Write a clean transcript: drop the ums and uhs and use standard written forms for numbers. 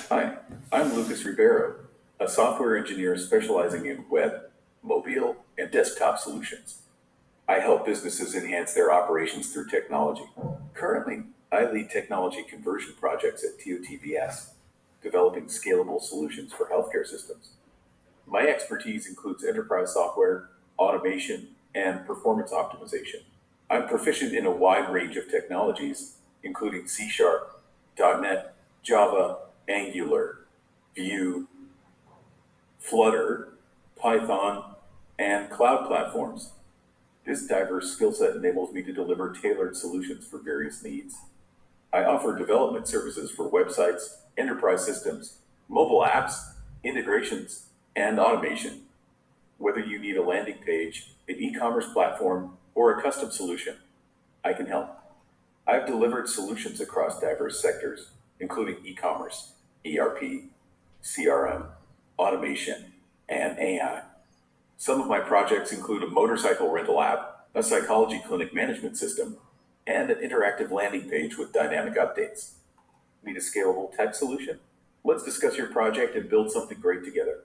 Hi, I'm Lucas Ribeiro, a software engineer specializing in web, mobile, and desktop solutions. I help businesses enhance their operations through technology. Currently, I lead technology conversion projects at TOTVS, developing scalable solutions for healthcare systems. My expertise includes enterprise software, automation, and performance optimization. I'm proficient in a wide range of technologies, including C Sharp, .NET, Java, Angular, Vue, Flutter, Python, and cloud platforms. This diverse skill set enables me to deliver tailored solutions for various needs. I offer development services for websites, enterprise systems, mobile apps, integrations, and automation. Whether you need a landing page, an e-commerce platform, or a custom solution, I can help. I've delivered solutions across diverse sectors, including e-commerce, ERP, CRM, automation, and AI. Some of my projects include a motorcycle rental app, a psychology clinic management system, and an interactive landing page with dynamic updates. Need a scalable tech solution? Let's discuss your project and build something great together.